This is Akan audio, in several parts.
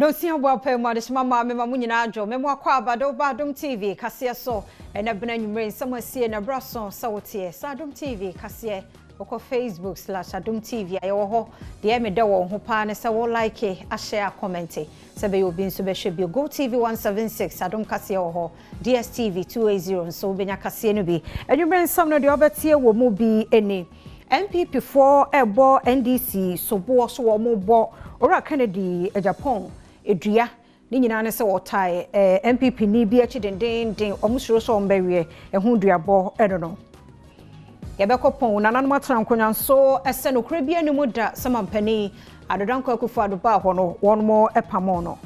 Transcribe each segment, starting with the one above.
No see how pay mo de mama me mamu nyina adwo me mo akwa abado ba Adom TV kase so na bena nwumre sama sie na braso sawotie sa Adom TV kase oko Facebook/Adom TV ayo ho de me de wo ho pa ne se wo like a share comment se be obi nso be hwe bi Go TV 176 Adom kase ho DSTV 280 so benya kase no bi nwumre sam no de obetie wo mu bi eni MPP4 ebo NDC so bo so wo mo bo ora Kennedy Japan edua ni nyina ne se wotae MPP ni bi achi den omusuro so ombewie ehu duabo no yebekopon nananom atrankonya so ese no kura bi animu da samampani adodanko akufo adoba ho no wonmo epamo no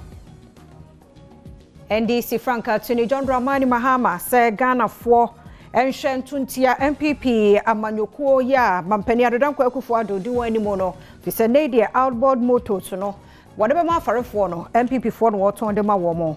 NDC Franka Tuni John Dramani Mahama se Ghana fo enhwe ntuntia MPP amanyokuo ya mampani adodanko akufo adodi wanimu no fi se ne outboard motor to no whatever ma farefo no MPP4 no woton de ma wo mo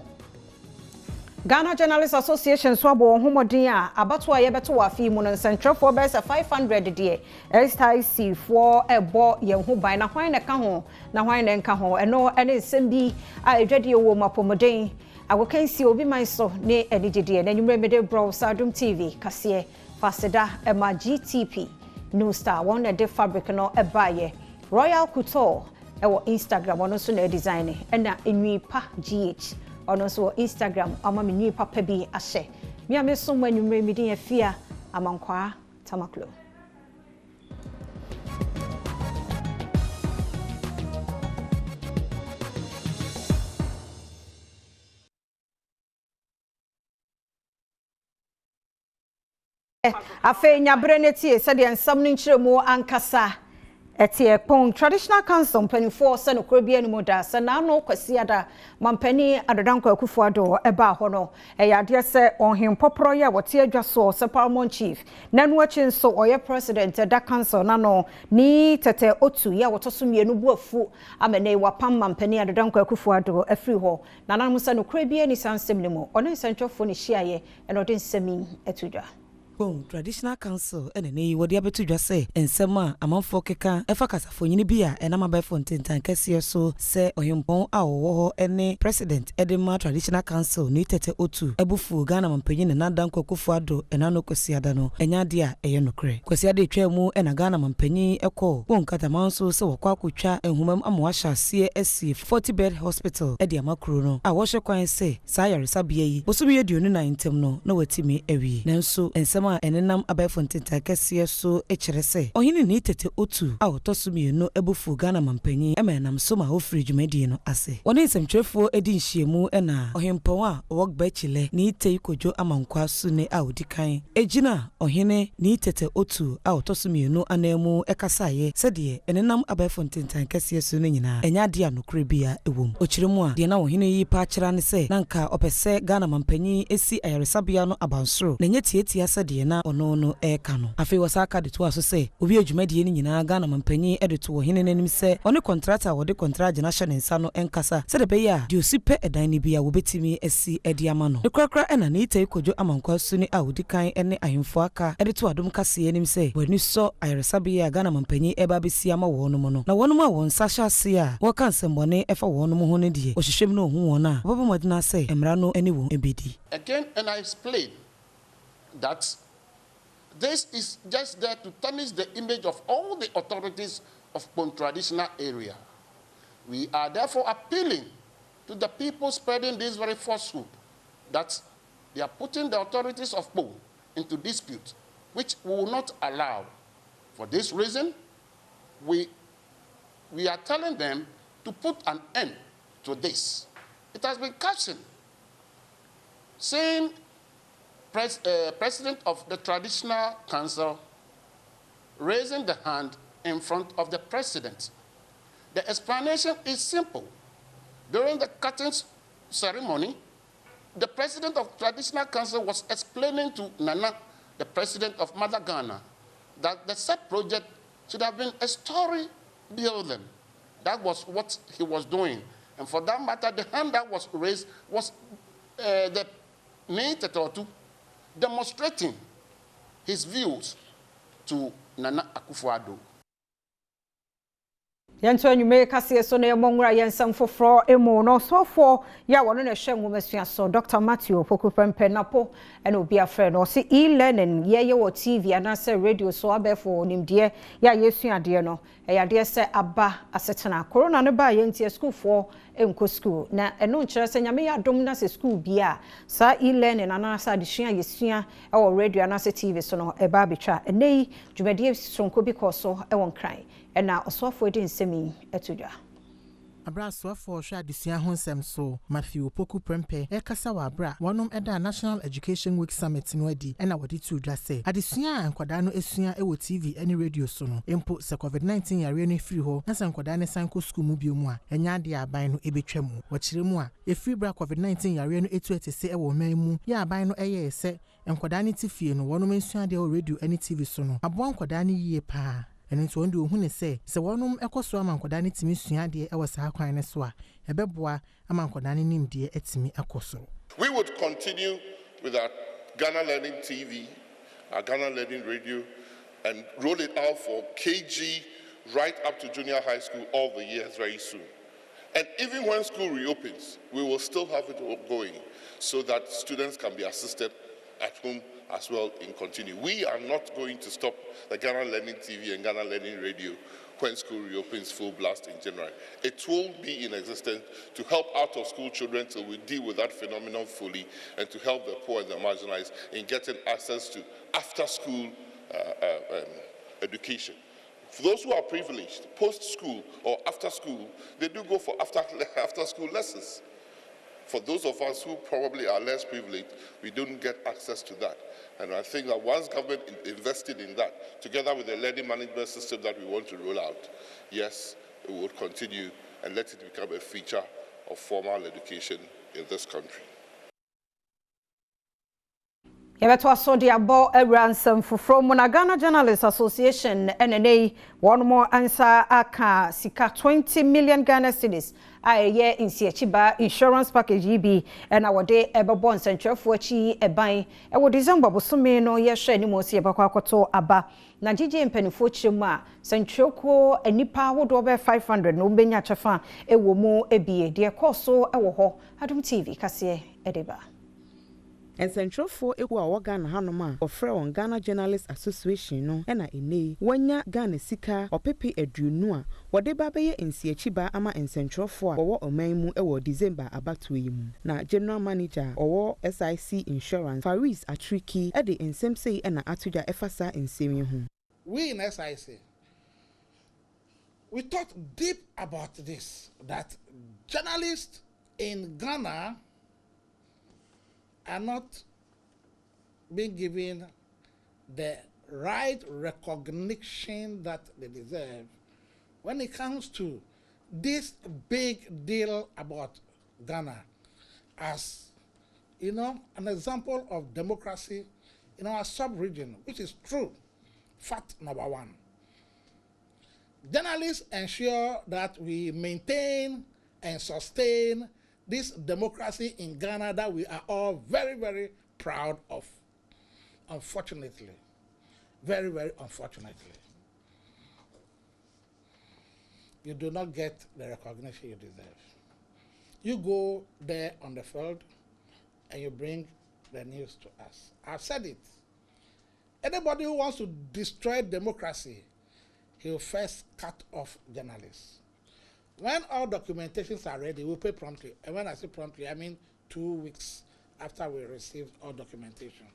Ghana Journalists Association so abo homodin a abato a yebeto wa fi mu no nsentrefo be se 500 de STIC for ebo ye ho ban na hwan ne ka ho na hwan ne nka ho eno ene nsem bi a edwade wo mapomodin agokansi obi man so ne enigede na nwumre mede bro Adom TV kase faseda ema GTP New Star one de fabric no ebaye Royal Couture ewo Instagram ono so na design na enwi pa GH ono so Instagram ama menwi papa bi ahye mi ameso manwumre mi din afia amankwa tamaklo afe nyabre netie se de ensam no nkyeremu ankasa etie pon traditional council mpanifo se no korobia ni moda se na no kwasi ada mampani adodanko akufo ado eba ho no eyade se onhempopro ye wote adwaso se paramount chief nanu achi nso oye president da council na no ni tete otu ye wotoso mienu buafu amene wapam mampani adodanko akufo ado afri ho na nan se no korobia ni sansem ni mo ono nsantwofo ni hyiaye eno de nsemi etudwa traditional council ene ne wodi abetu dwase ensema amanfo keka efa kasafo nyini bia enama by fontentan kase so se ohempon a wo ene president edema traditional council ni tete otu ebufu Ghana mampanyin na danko akufo ado enano kwasiada no enya de a eye nokre kwasiada etwa mu ena Ghana mampanyin ekọ bonkata manso se wokwa akotwa enhumam amwahya sie esi 40 bed hospital edi amakro no a wo hye kwan se sayaresa bia yi bosu bi eduonu na intem no na watimi awie nanso ensema enenam abayfontinta kase so ekyerese ohini ni tete otu a otosumienu ebufu Ghana mampanyin emenam so ma ofri dwumadi no ase woni nsemtwefo edi nhyiemu ena ohempon a wogba chile ni tei kojo amankwa su ne a odikan ejina ohene ni tete otu a otosumienu anamu ekasaye sede enenam abayfontinta kase so ne nyina enya de anokre bia ewom okiremu a de na ohene yi pa kyera ne se nanka opese Ghana mampanyin esi ayaresabia no abansoro na nyetietia sede na ono no eka no afi wasaka de to aso se obi adwumadie ni nyina Ghana mampanyin edeto wo hene nanim se oni contractor wo de contract na hye ne nsa no enkasa se de be ya de osipe edan ni bia wo betimi esi edi ama no ekrakra ena na itai kojo amankwa su ni awodikan ene ahemfo aka edeto adom kase anim se wani so ayaresabia Ghana mampanyin eba besi ama wo no no na wono ma won sa hyase a wo kan sembone efa wo no mo ho ne die ohwehwem no hu won a bobo modina se emra no eni wo ebedi again. And I explain that this is just there to tarnish the image of all the authorities of Pon traditional area. We are therefore appealing to the people spreading this very falsehood that they are putting the authorities of Pon into dispute, which we will not allow. For this reason, we are telling them to put an end to this. It has been captioned saying President of the Traditional Council raising the hand in front of the president. The explanation is simple. During the curtains ceremony, the president of Traditional Council was explaining to Nana, the president of Mother Ghana, that the said project should have been a story building. That was what he was doing. And for that matter, the hand that was raised was the Nate Totu, demonstrating his views to Nana Akufo-Addo. Yanto anyume kase so na yemongura yensam foforo emu no sofo ya wono na hwe nwomesua so Dr. Matthew Pokuprempe napo ena obi afre no se e-learning ye wo TV anase radio so abefo nimde ya yesuade no eyade se aba asetena corona ne ba yentie school for enko school na eno nkire se nyame ya dom na se school bia sa e-learning anase adesua yesua e wo radio anase TV so no eba betwa enei dwumade sonko bi koso e won kran ena osofo edi nsemi etudwa Abra swafo hwa adesua ho nsem so Matthew Pokuprempe kasa wa abra wonom eda National Education Week Summit no adi ena wodi tudwa se adesua ankwada no esua ewo TV eni radio so no empo se COVID-19 yare no free ho na se ankwada ne sanko school mu biomu a enya ade aban no ebetwa mu wakire mu a efree bra COVID-19 yare no etu etese ewo man mu ya aban no eye se ankwada ne tifie no wonom ensua ade ewo radio eni TV so no abo ankwada ne yie pa and into one who ne say, so one equoso amankodani to Miss Yadi, I was her crying as well. A bebois amankodani named dear etimi akoso. We would continue with our Ghana Learning TV, our Ghana Learning Radio, and roll it out for KG right up to junior high school all the years very soon. And even when school reopens, we will still have it going so that students can be assisted at home as well in continue. We are not going to stop the Ghana Learning TV and Ghana Learning Radio when school reopens full blast in January. It will be in existence to help out of school children till we deal with that phenomenon fully and to help the poor and the marginalized in getting access to after school education. For those who are privileged, post-school or after school, they do go for after school lessons. For those of us who probably are less privileged, we don't get access to that. And I think that once government invested in that, together with the learning management system that we want to roll out, yes, it will continue and let it become a feature of formal education in this country. Yebeto asodi abo ransom from Ghana Journalists Association NNA one more answer aka sika 20 million Ghana cedis aye insiechiba insurance package yibi na wode ebebo nsentwefo achi eban wo December bosome no ye hwe ni mo se ebakwa akoto aba na gigi mpanifo chiremu a sentweko anipa wodo be 500 no benya chefa ewo mu ebie de koso ewo ho Adom TV kase edeba. And Central for Ewa Ghana Hanoma or Freon Ghana Journalists Association no ena ene wanya Ghana sika or pepe edrunua wade babaye insiechiba ama in Central for owo omaimu ewo December abatuimu na General Manager owo SIC Insurance Faris Atriki ede insemsei ena atuja efasa insemi hu. We in SIC we thought deep about this, that journalists in Ghana are not being given the right recognition that they deserve when it comes to this big deal about Ghana as, you know, an example of democracy in our sub-region, which is true. Fact number one. Journalists ensure that we maintain and sustain this democracy in Ghana that we are all very, very proud of. Unfortunately, very, very unfortunately, you do not get the recognition you deserve. You go there on the field and you bring the news to us. I've said it. Anybody who wants to destroy democracy, he will first cut off journalists. When all documentations are ready, we'll pay promptly. And when I say promptly, I mean 2 weeks after we received all documentation.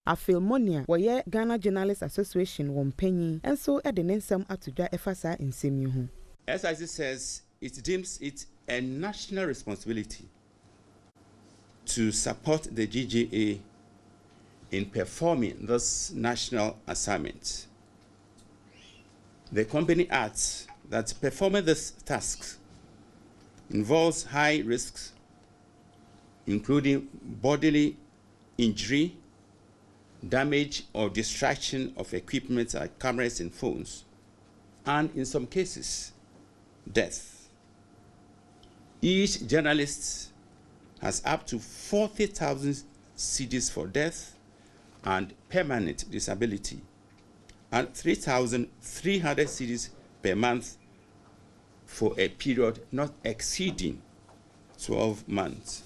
I feel monia where Ghana Journalists Association won penny and so at the nensam atuja efasa in semihu. SIC says it deems it a national responsibility to support the GJA in performing this national assignment. The company adds that performing this task involves high risks, including bodily injury, damage or destruction of equipment like cameras and phones, and in some cases, death. Each journalist has up to 40,000 cedis for death and permanent disability, and 3,300 cedis per month for a period not exceeding 12 months.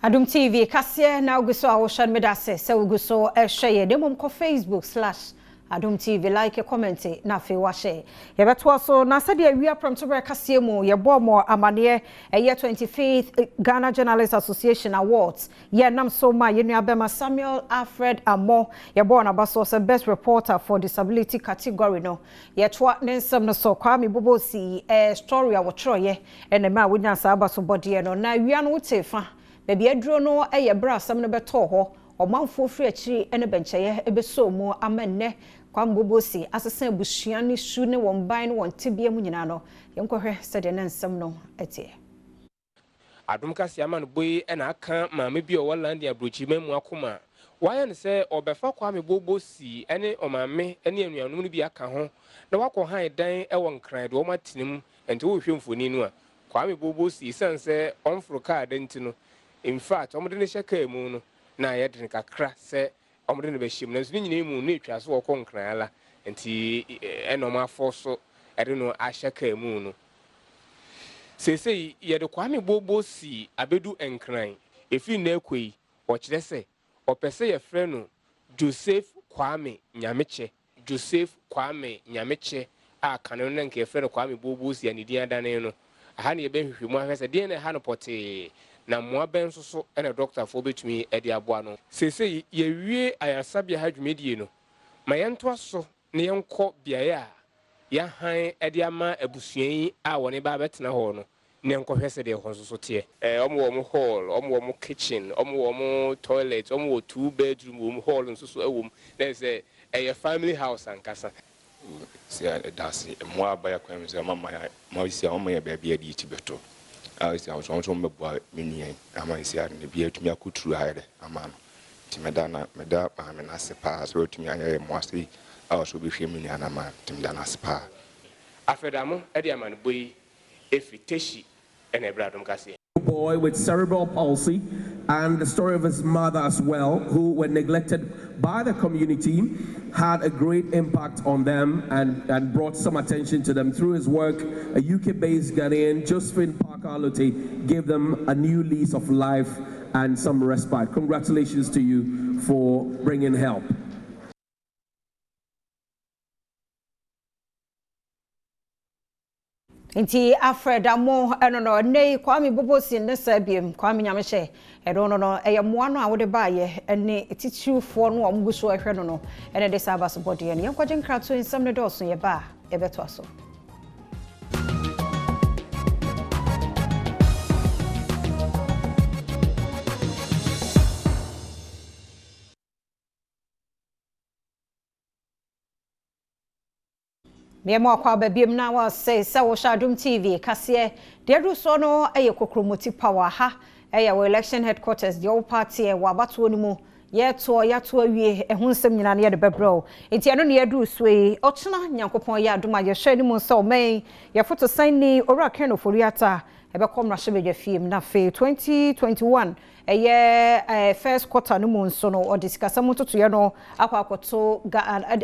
Adom TV kasiye na uguso awoshan medase se uguso share demo mko Facebook/Adom TV like comment na fe wa share yebeto so na sade awia promtober kasiye mu ye bomo amane eye 25th Ghana Journalists Association Awards ye nam so ma ye nuabema Samuel Alfred Amo ye born abaso se best reporter for disability category no ye twa nensem no so Kwame Bobosi story a wo troye ene ma wonya sa abaso body no na awia no wotefa Baby adro no eye bra sam no beto ho omanfo fri akiri ene bencheye ebeso mu amenne Kwame Bobosi asesen busua ne su ne won ban ne won tebia mu nyina no yenkohwe sede ne nsem no etie Adom kasi ama no boy ena aka maame bi o Holland abrochi memu akoma waya ne se obefa Kwame Bobosi ene omame ene anuanum no bi aka ho na wakọ han dan ewo nkran de o matinim enti wo hwe mfoni no a Kwame Bobosi sense onfro card enti no in fact omo de ne hyeka mu no na ye de kakra se omo de ne be hyem na so nyina mu na etwa so wokọ nkran ala enti enom afọ so ede no ahyeka mu no sese ye de Kwame Bobosi abedu enkran efi na ekoi o kire se opese ye frɛ no Joseph Kwame Nyameche a kanu na nke frɛ no Kwame Bobosi anidi adane no aha ne ye be hwehwemu ahwese de na ha no pote na moa ben so ene doctor fo betumi e de aboa no sese ye wie ayasabia ha dwumedie no ma yento aso ne yenko biaye a ya han e de ama abusuan a woni ba betena ho no ne yenko hwese de ho so te omo wo mo hall omo wo mo kitchen omo wo mo toilet omo wo 2 bedroom wo mo hall nso so awom na say a family house ankasa sia dasi mo abaya kwam se mama ma sia o mo ye ba bia di ti beto sia o so me bo menien ama sia ne bia tumi akuturu haide ama no ti meda na na sepa so tumi aye mo ase a so be hwe menu ana ma ti meda na sepa afedamo e de ama no boyi efiteshi ene bradom kase boy with cerebral palsy and the story of his mother as well, who were neglected by the community, had a great impact on them and brought some attention to them. Through his work, a UK-based Ghanaian, Josephine Parker-Alote, gave them a new lease of life and some respite. Congratulations to you for bringing help. Inti Alfred Amo no nei Kwame Bobosi ne sabiem Kwame Nyameche no eyamoa no a wode baaye ene titiufo no omguso ehwe no ene de sabas body ene yankwaje nkrato nsam ne doso ye ba ebeto aso Memo kwa babiem na wa say wo Adom TV kase de do so no eye kokromoti power ha eye wo election headquarters the old party e wa bato ni mu ye to awie ehun nsem nyina ne ye de bebro enti eno ne ye du so yi ochena nyankopon ye adom aye hwe ni mu nso men ye foto sign ni ora ken oforiata ebe kom ra shebe fiem na fe 2021 eye first quarter no mu nso no odisikasa mutoto ye no akwakoto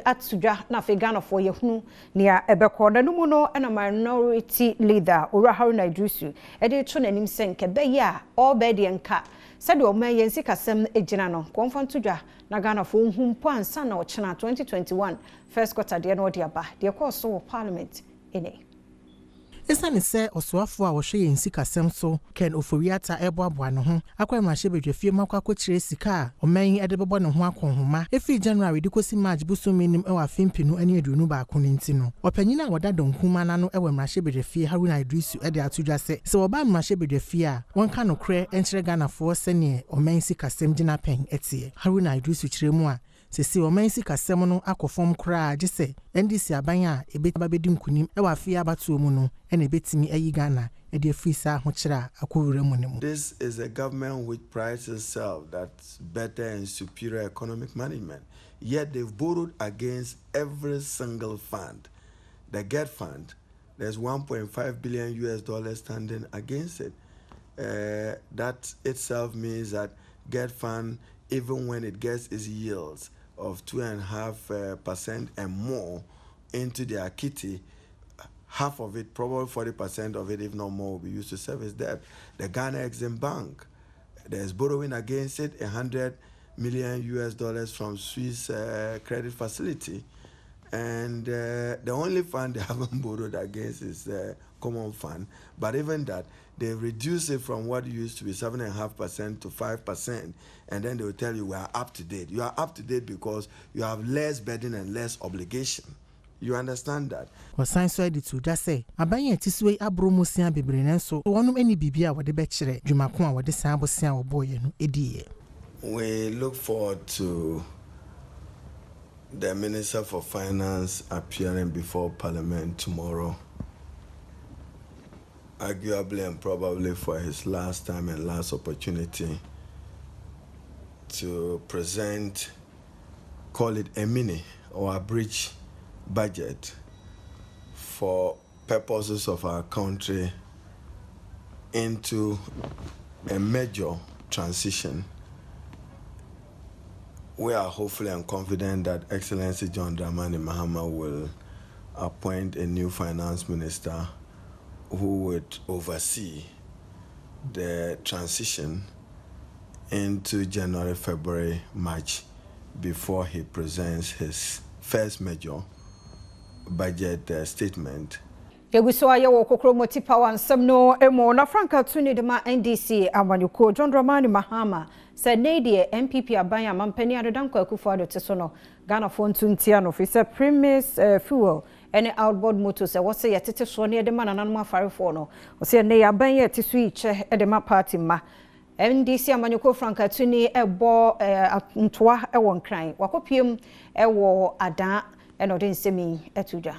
atudwa na fe Ghana for ye hunu nia ebe ko na mu no na minority leader ora Haruna Idrisu ede to nanim senke be ya obedi nka sede o mayen sikasem ejina no konfantudwa na Ghana for humpo ansa na ochena 2021 first quarter de no de aba de ko so parliament ene Esane se osoafo a wohwe yen sikasem so Ken Oforiata eboaboa no ho akwama hyebedwafie makwa kire sika oman ede bebo ne ho akonhoma efi January de kosi March busuminim ewa fimpinu ani aduonu ba ko nti no opanyina woda donkuma na no ewa mrahyebedwafie Haruna Idrisu ede atudwa se woba mrahyebedwafie a wonka no kre enkyere Ghana fo sene oman sikasem gina pen etie Haruna Idrisu kiremu a sesi oman sikasem no akofom kra gise NDC aban a ebetaba bedi nkunim ewa afia abatuo mu no ene betimi ayi Ghana ede afisa ho kira akowura mu ne mu. This is a government which prides itself that's better and superior economic management, yet they've borrowed against every single fund. The GET fund, there's 1.5 billion US standing against it. That itself means that GET fund, even when it gets its yields of 2.5% and more into their kitty, half of it, probably 40% of it, if not more, will be used to service debt. The Ghana Exim Bank, there's borrowing against it, $100 million from Swiss credit facility. And the only fund they haven't borrowed against is the common fund. But even that, they reduce it from what used to be 7.5% to 5%. And then they will tell you, we are up to date. You are up to date because you have less burden and less obligation. You understand that? Wasan so edi to just say aban tiswe abromusia bebre nenso wonum eni bibia wode be kire dwumako a wode san abosia wo boye no ediye. We look forward to the Minister for Finance appearing before Parliament tomorrow, arguably and probably for his last time and last opportunity to present, call it a mini or a bridge budget for purposes of our country into a major transition. We are hopeful and confident that Excellency John Dramani Mahama will appoint a new finance minister who would oversee the transition into January, February, March before he presents his first major budget statement. Yeguso aye wo kokro moti power nsem no emo na franka tuni de ma NDC amanyuko John Dramani Mahama se ne MPP aban amampani adodanko akufo teso no Ghana fontu ntia no fi se premise fuel any outboard motor se wo se yetete so ne de ma nananum afarefo no wo se ne aban ye tisu iche de ma party ma NDC amanyuko franka tuni ebo ntoa ewo nkran wakopiem ewo adan eno de nsemi etuja.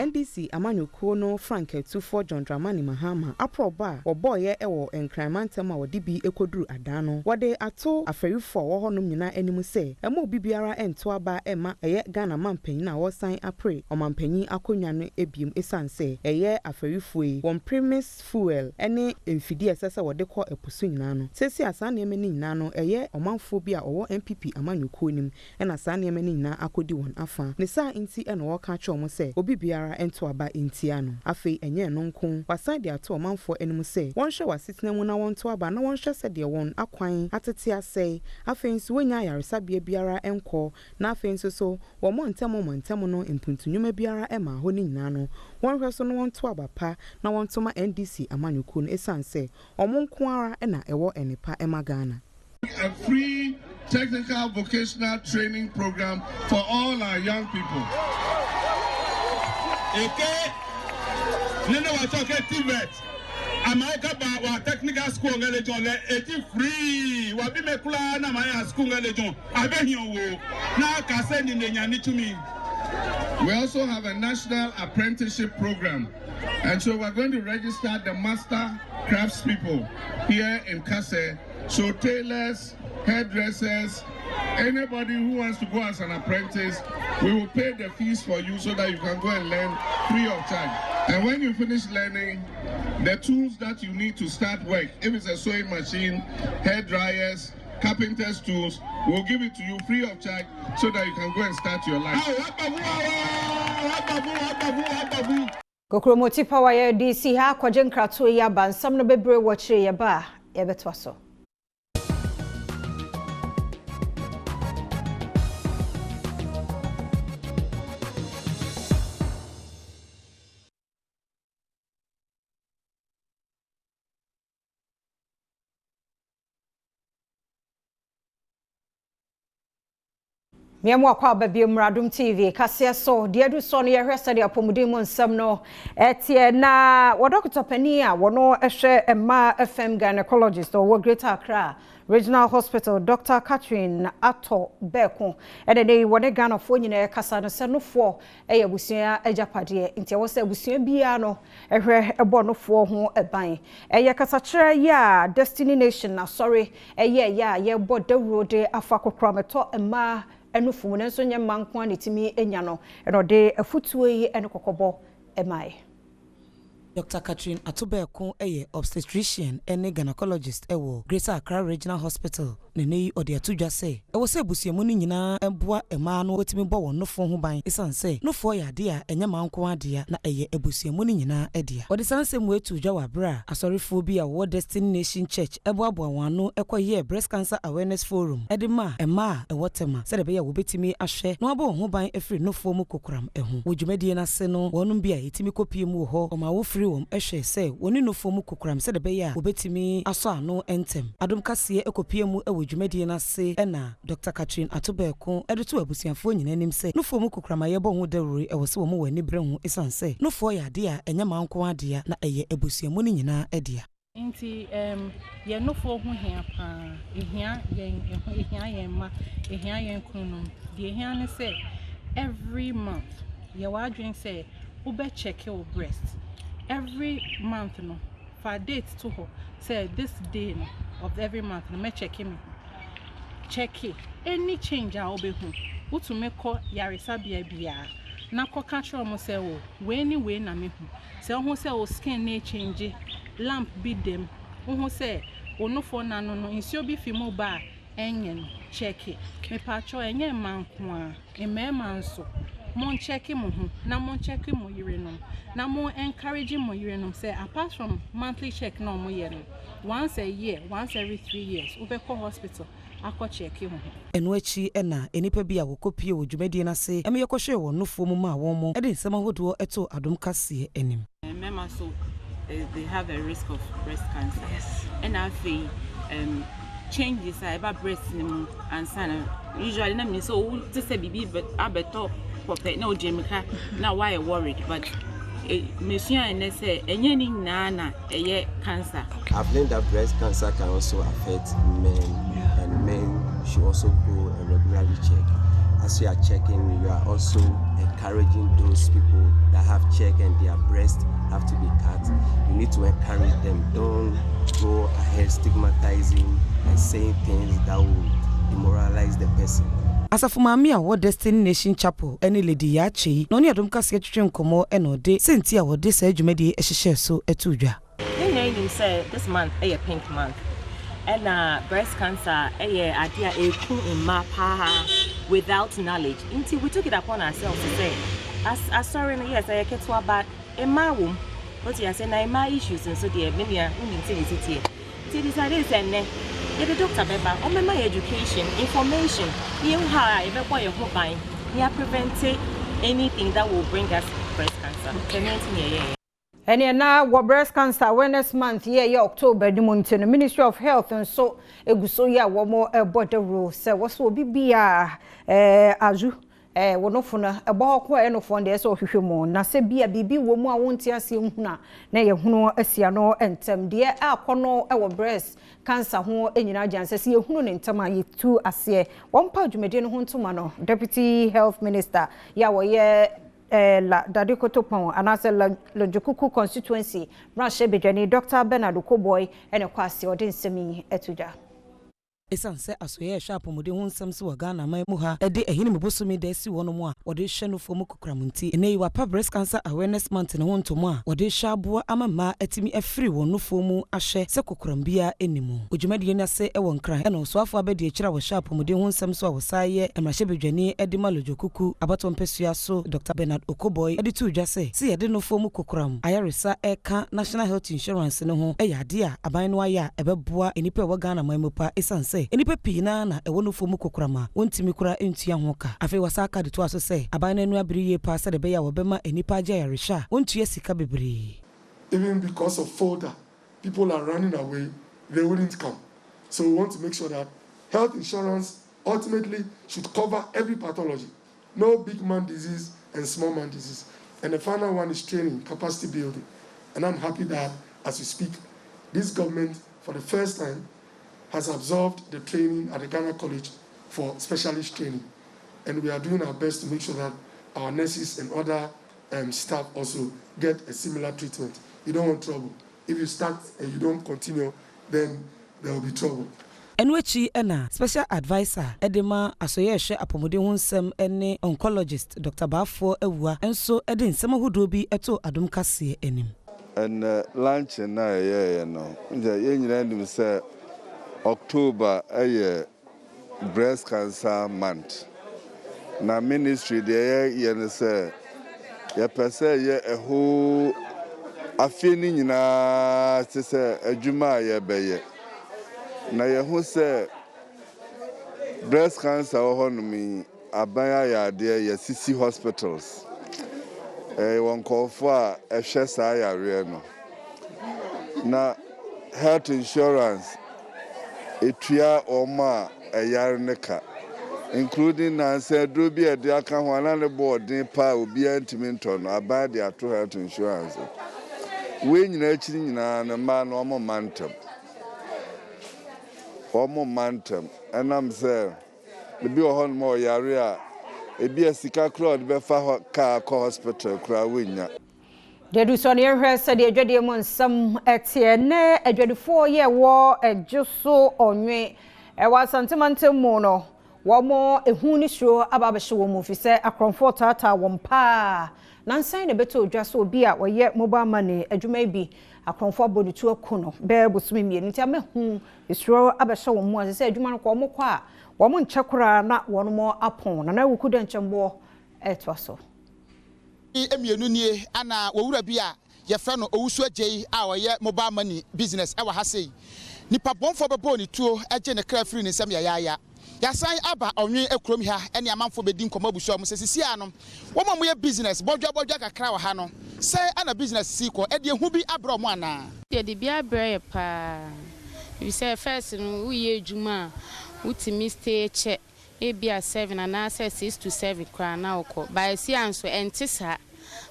NDC amanyuko no Frank 24 John Dramani Mahama aproba oboye ewo enkramantam a wodi bi ekoduru adano wode ato aferifo wo honom nyina animu se emo bibiara ento aba ema eye Ghana mampanyin na wo san apre omampanyin akonwa no ebiem esanse eye aferifo won premise fuel ene emfidi esese wode kɔ epusu nyina no sesi asan ne meni nyina no eye omanfo bi a owo MPP amanyuko nim ena san ne meni nyina akodi won afa ne sa nti ena wo ka kye omo se obi biara ento aba intiano afi enye no nko wasan de ato omanfo enum se won hwe wasitena mu na won to aba na won hwe se de won akwan atete asei afi nso wonya yaresa bia biara enko na afi nso so wo montamo no impuntunwuma biara ema ho ni nyina no won hwe so no won to aba pa na won to ma NDC amanyuko no esanse omonko ara na ewo enipa ema Ghana. A free technical vocational training program for all our young people. Okay, nene wa choke Tibet. America ba wa technical school ngelejon le eti free. Wa bi me kula na my school ngelejon. Abehion wo. Na ka se ni nya ni tumi. We also have a national apprenticeship program. And so we're going to register the master craftspeople here in Kase. So tailors, hairdressers, anybody who wants to go as an apprentice, we will pay the fees for you so that you can go and learn free of charge. And when you finish learning, the tools that you need to start work, if it's a sewing machine, hair dryers, carpenter's tools, we'll give it to you free of charge so that you can go and start your life. Kokromoti power ya DC ha kwaje nkrato ya ba nsam no bebre wo kire ya ba ya betwa so. Miamu akwa babie Adom TV kase so de adu so no ye hwese de apomuden mu nsam no etie na wodokota pani a wono ehwe emma FM gynecologist or Greater Accra Regional Hospital Dr. Catherine Ato Beko edede wode Ghana fo nyina kasa no se nofo eye busua ajapade ntia wo se busua bia no ehwe ebo nofo ho eban eye kasa kire ya Destiny Nation na sorry eye ya ye bo dawro de afa kokrometo emma enufu ne nso nye manko anetimi enya no enode afutuo yi ene kokobo emai. Dr. Catherine Atubeko eye obstetrician and gynecologist ewo Greater Accra Regional Hospital ne ne odi atudwa se e wo se busuamu no nyina eboa ema no otimi bo won nofo ho ban esan se nofo ya de a enya manko ade a na eye ebusuamu no nyina edia odi sansem wetu dwa wabra asorifo bi a wo Destiny Nation Church eboabo wano ekoye breast cancer awareness forum edima ema ewotema se de be ya wo betimi ahwe no abo ho ban efiri nofo mu kokuram ehu wo dwumadie na se no wonum bi a etimi kopie mu ho o ma wo firi wom ehwe se woni nofo mu kokuram se de be ya wo betimi aso ano entem adom kase ekopie mu ewo dwumadie na se ena Dr. Catherine Atobeko edeto abusiafo nyina nim se nofo mu kokuram ayebo ho dawuri ewo se wo mu wani bre ho esan se nofo ya de a enya manko ade a na eye abusiamu ni nyina edia Inti ye nofo ho hia pa ehia yen ma ehia yen kunu de ehia ne se every month ye wa drink say ube check your breast every month no for date to ho say this day no of every month no me check it any change a obe hu utu me ko yaresa bia na ko catch mo say wo we na me hu say ho say o skin na change lamp bi dem ho say onofo na no insio bi fi mo ba enye no check it me pa cho enye manko a emema nso mon check mo ho na mon check mo yire no na mon encourage mo yire no say apart from monthly check no mo ye no once a year once every 3 years we go hospital akọ check ho eno achi ena enipa bi a wokopie wo dwumadie na se eme yekọhwe wo nofo mu ma won mo e de nsema hodo eto adom kase enim mema so they have a risk of breast cancer. Yes. And I feel changes about breast and son. Usually, I mean, so to say, baby, but I better pop no Jamaica. Now, why worried? But Monsieur and they say, any nana, a cancer. I've learned that breast cancer can also affect men, and men should also go and regularly check. As you are checking, you are also encouraging those people that have checked and their breasts have to be cut. You need to encourage them. Don't go ahead stigmatizing and saying things that will demoralize the person. Asafo mami a wo Destiny Nation Chapel ene lady ya chei no ne adom kase twetwe nkomo eno de senti a wo de sa adwumadi ehihye so etudwa. You say this month a pink month. And breast cancer idea in mapa without knowledge. Until we took it upon ourselves to say, as sorry, yes, I get to about a my womb, but yes, and I my issues and so dear, maybe I city. Till decided and the doctor member on my education, information, you have ever boy of mobile, you prevented anything that will bring us breast cancer. And now, breast cancer awareness month, October, the Ministry of Health and so egusoya more border rules. So what's will be azu wonofuna ebo ko eno fonde so hwehwemo na se bia bibi wo mu a wonti ase huna na ye hunu asia no entem de akono ewo breast cancer ho enyina janse se ye hunu ne ntem a yetu ase wonpa adwumede no ho ntoma no Deputy Health Minister ya wo ye la Dadikoto Pon anase la Jokuku constituency branche bedwani Dr. Bernard Okoboy ene kwase ode nsemi etuja esanse asoye sharp mode ho nsam se wa Ghana mai mu ha ede ehini mebosomi da si wono mu a wode hwe no fo mu kokramunti ene yi wa breast cancer awareness month ne ho ntomo a wode hwe aboa amama atimi afiri wono fo mu ahwe se kokorambia enimu odwumade ne se ewo nkran ene so afo abede akira wa sharp mode ho nsam so a wosaye emrahye bedwani ede malojo kuku abaton pesua so Dr. Bernard Okoboy ede tu dwa se yede no fo mu kokram ayaresa eka national health insurance ne ho eyade a aban no aya ebeboa enipa wa Ghana mai mu pa esanse enipa pina na ewo no fomu kokrama wontimi kura entua hoka afi wasaka de to aso se aban nanu abiriye pa se de be ya wobema enipa agya yaresha wontua sika bebre. Even because of folder people are running away, they wouldn't come. So we want to make sure that health insurance ultimately should cover every pathology, no big man disease and small man disease. And the final one is training, capacity building. And I'm happy that as we speak, this government for the first time has absorbed the training at the Ghana College for specialist training. And we are doing our best to make sure that our nurses and other staff also get a similar treatment. You don't want trouble. If you start and you don't continue, then there will be trouble. Enwechi ena special advisor edema asoye hwe apomode ho nsem ene oncologist Dr. Bafo Ewua enso ede nsem hodo bi eto adom kase enim. And lunch na no. Nje ye nyina ndim say October breast cancer month. Na ministry there yen say ye pese ye a whole afeni nyina se say adwuma ye beye. Na ye hu say breast cancer honumi abaya ya there ye sisi hospitals. Won call for a hwe sa ya no. Na health insurance etua oma yare neka including nanse drobi e de aka ho anane boarding pa obi antiminto no aba de ato health insurance we nyina akiri nyina na ma no omo mantem enam se le bi ohon mo yare a ebi asika crowd be fa ka hospital kra wenya. Dedu so ne hwe se de adwade mu nsam etie ne adwadefo ye wo ejuso onwe ewa santimantem mu no wo mo ehu ni suro ababehye wo mu fi se akronfo tata wo mpa nansan ne beto odwaso obi a wo ye mobile money adwuma bi akronfo bodutu akuno be bosumi mienu ntia mehu suro abehye wo mu ase se adwuma no ko mo kwa wo mo nchekura na wo no mo apon na wukuda nchembo etwaso emienu nie ana wowura bi a ye fra no owusu agei a wo ye mobile money business e wa ha sei nipa bonfo bebo ni tuo age ne kra free ni nsam ya san aba onwe ekrom ha ene amanfo bedi nkomo abusu am sesisi anom wo mo ye business bodwa kakra wa ha no se ana business si ko e de hu bi abro mo ana de bi abre pa we say first no we ye adwuma utimi stay che ebia 7 and 6 to 7 kra na okọ by si anso entisa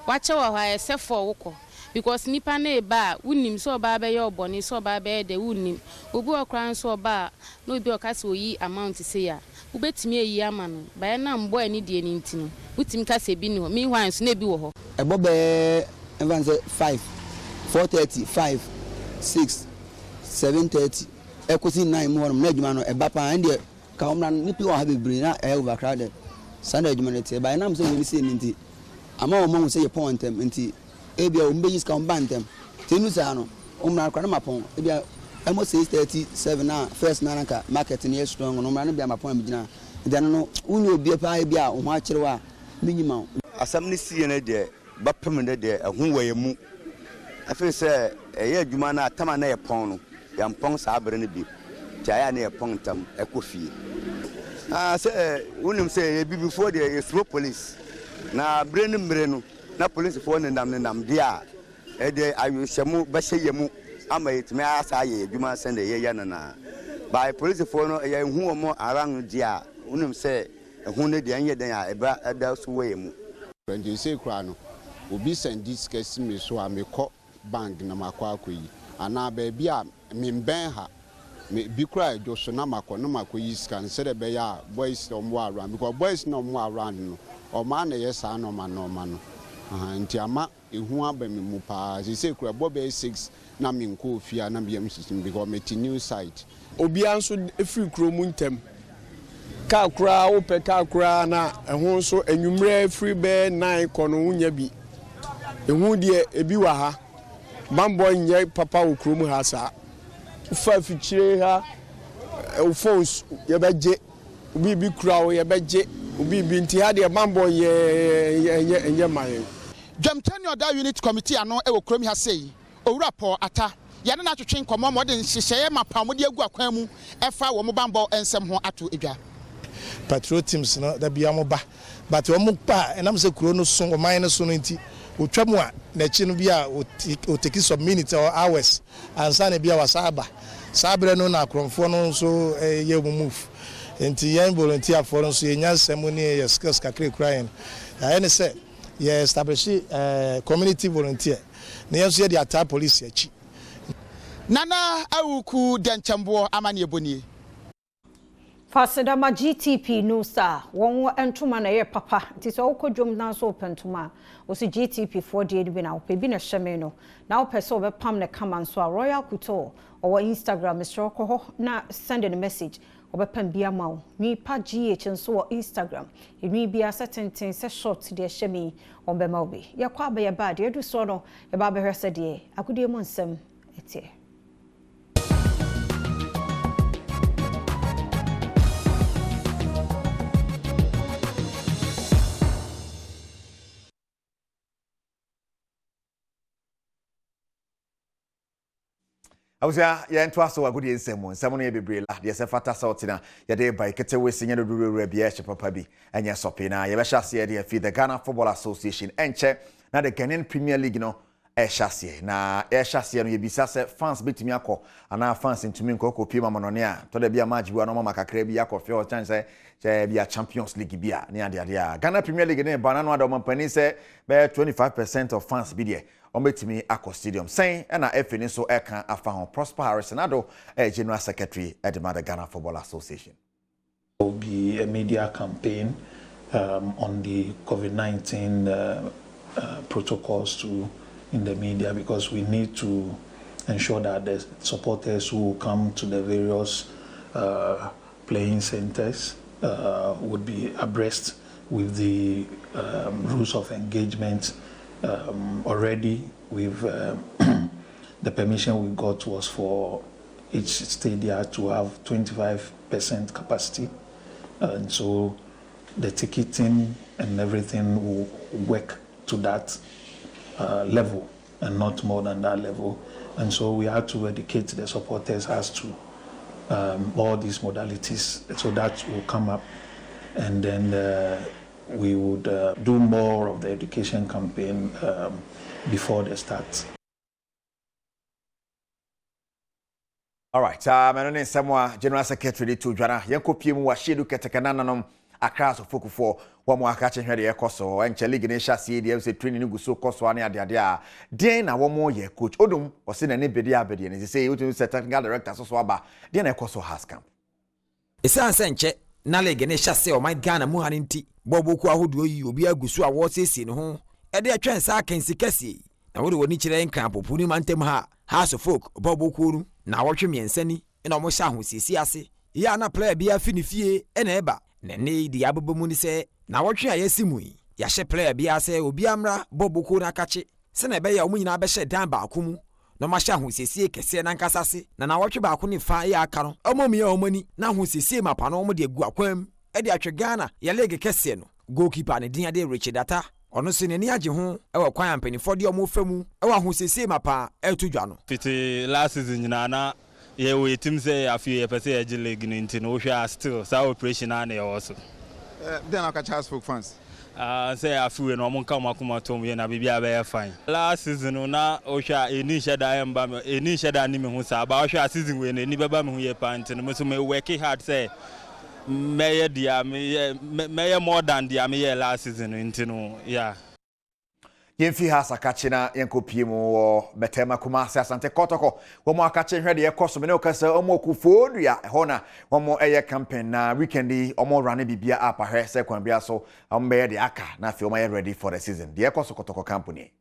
wache wa ha ese for okọ because nipa na eba unim so ba be ye oboni so ba be de unim obi okran so ba no obi okase oyi amount se ya ubetimi eyi ama no ba na mbo ani de ni ntino utimi kase bi ni ho mi hwan so na bi wo ho ebo be evanse 5 4:30 5 6 7:30 ekosi 9 mo na adwuma no eba pa ande ka omra nipi wa ha bebre na overcrowded Sunday humanity by na so we say nti ama o mo say ye point them nti ebia o mbeyi ska ombantem tenu sa no omra kwa na mapon ebia emo 6:37 na first na nka market ni strong no omra na bia mapon amgina dan no uni obi pa ebia o ho akyerewa minyima asam ni sie na de bapem na de ehun waye mu afi se eye adwuma na atama na ye pon no ya mpon sa abre ne bi jaya na ye pon tam ekofie say unim say before the slow police na brain mrenu na police for nam dia e de ayushemu ba sheyemu ama yetime asa ye adwuma send ye ya na by police for no ye hu omo around dia unim say ehun ne dia nye den a eba da so weyemu when say kra no obi send this case me so amekọ bank na makọ akoyi ana ba bia memben ha me bi cry do so na makọ yi scan say the be ya boys no more around because boys no more around no o ma na yes no ma no nti ama ehu aba me mu pa say kura bobe 6 na me nko ofia na bia system because me ti new site obi anso efiri kuro mu ntem ka kura wo pe ka kura na ehu so enwumre free be 9 kono unya bi ehu de ebi wa ha bambo nye papa wo kuro mu ha sa ufa fichire ha phones ye beje obi bi kura wo ye beje obi bi nti ha de bambo ye man Jamtani oda unit committee ano e wo kuro mi ha sei owura po ata ya na atwetwe nkomo modern hyehyeye mapam de agu akwan mu efa wo mo bambo ensem ho ato edwa patrol teams no da bia mo ba but wo mo pa enam se kuro no so o man no so no nti otwa mu a na chi no bia o take some minutes or hours ansa na bia wasaba sabre no na kromfo no so ye mo move nti yan volunteer for no so ye nyansem ne ye skills kakre crying na say ye establish community volunteer na ye so ye the attack police achi nana awuku denchambo amane ebonie Fasidama GTP Nusa, one entuma na ye papa, tis all kojum na so pentuma, o si GTP 4 day bina, pebina shemeno, now peso be pam ne kaman so Royal Kuto, or Instagram, Mr. Okoho, na send a message, or be pen bia mau, me pa GH and so Instagram, it may be a certain thing, se short to the shemi, or be mobi. Ya kwa be a bad, ye do sono, a baby her said ye, I could ye monsem, etie. Awusia ye nto aso agudi nsem no ye bebre la de se fata salt na ye de bai kete we sinye do rure bia che papa bi enye sope na ye be hyase de fi the Ghana Football Association enche na the Ghanaian Premier League no e hyase na e hyase no ye bisa se fans betimi akọ ana fans ntumi nkọ pie mamonone a to da bia match bi no mama kakra bi akọ fe o chance se bia Champions League bia ne ade a Ghana Premier League ne ba na no ado mampani se be 25% of fans bi de Ometimi Akko Stadium saying and FNI so eka afa hon Prosper Harrison ado General Secretary at the Ghana Football Association. There will be a media campaign on the COVID-19 protocols in the media because we need to ensure that the supporters who come to the various playing centers would be abreast with the rules of engagement. Already we've the permission we got was for each stadium to have 25% capacity, and so the ticketing and everything will work to that level and not more than that level. And so we had to educate the supporters as to all these modalities, so that will come up, and then we would do more of the education campaign before the start. All right, Manone Samoa General Secretary to Jana Yankopim wa shedu ketekanananom akra so fokufo wa mo aka chenhwede ekoso enche league ne hyase de say training go so koso ane ade a den na wo mo ye coach odum o se na ne bedi abedi ne say you to technical director so aba den na ekoso has camp esanse nche na league ne hyase o my Ghana mu haninti boboku ahodo yi obi agusu a wo sesi ne ho e de atwen sa akensi kase na wo de woni kire nkran popuni mantem ha house folk boboku ru na wo twe miensani na mo sha ho sesi ase ya na player bia finifie e na eba na ne di abobomu ni se na wo twe ayesimu ya hye player bia se obi amra boboku na kache se na be ya omu nyina be hye dan ba akomu no ma sha ho sesi kese na nkasa se na wo twe ba ako ni fa ya aka no omomi ya omani na ho sesi mapa no mo de gu akwam e de atwe Ghana ya lege kese no goalkeeper ne din ade Richard Data ono se ne ni age ho e wo kwan ampanifo de omo famu e wa ho sesi mapa e to dwa no fiti last season nyina na ye we team say afi ye pese ye league no nti no wo hwa still sa operation na na also then aka chance folk fans say afi we no mo nka mo akoma tom ye na bibia be ye fine last season na wo hwa eni sheda emba eni sheda ni me ho sa ba wo hwa season we na eni beba me ho ye pa nti no me so me work hard say me ye more than the me last season nti no yeah Yemfi hasa kachina yenkopie mu wo betema Kumasi Asante Kotoko wo mo akache hwede ye koso me ne okasa omo kufodua hona wo mo eye campaign na weekendi omo run bibia apa hwe se kwan bia so ombe ye de aka na fi omo ye ready for the season de koso Kotoko company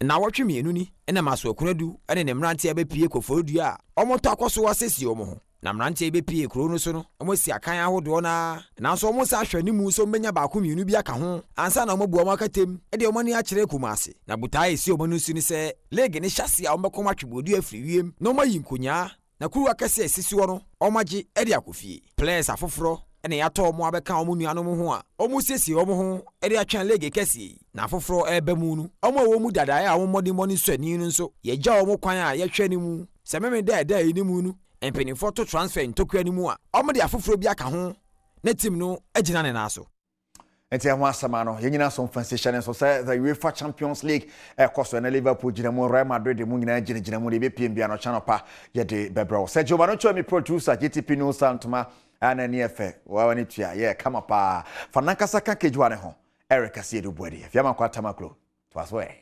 na wotwe mienu ni ena maso akunadu ene ne mrante abepie kofodua omo to akoso wasesi omo ho na mrante ebepie kro no so no omo si akan ahodo na so omo sa hwani mu so menya ba ko mienu bi aka ho ansa na omo bu omo akatem e de omo ni akire Kumasi na butai si omo no su ni se league ni hyase a omo ko matwebodu afiri wiem na omo yi nkonya na kuru akase asisi wo no omo age e de akofie players afoforo ene ya to omo abeka omo nuanom ho a omo sesi omo ho e de atwan league kese na afoforo ebe mu no omo wo mu dada ya omo modi so ani no so ye gya omo kwan a ye hwani mu se meme da ni mu no empenifo to transfer ntokwa ni mu a omo de afoforo bi aka ho na team no agina ne na so enti ho asama no yenyina so mfansation so say the UEFA Champions League koso na Liverpool gina mu Real Madrid mu nyina gina mu de be pm bia no channel pa ye de bebro say Giovanni cho mi producer GTP no santuma ana ni efe wa wani tua ye kama pa fanankasa ka kejwane ho Eric Asiedu Bwedi fiama kwa tamaklo twaswe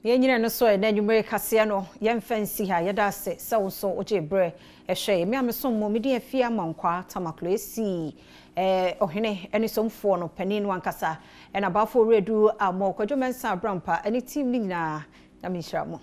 Yenyina no so na nwumere kase no yemfansi ha yeda se so oje bre ehwe me ameso mo me de afia mankwa tamaklo esi ohene eni somfo no panin wankasa na bafo redu amo kwadwomensa brampa eni team ni nyina na minhira mo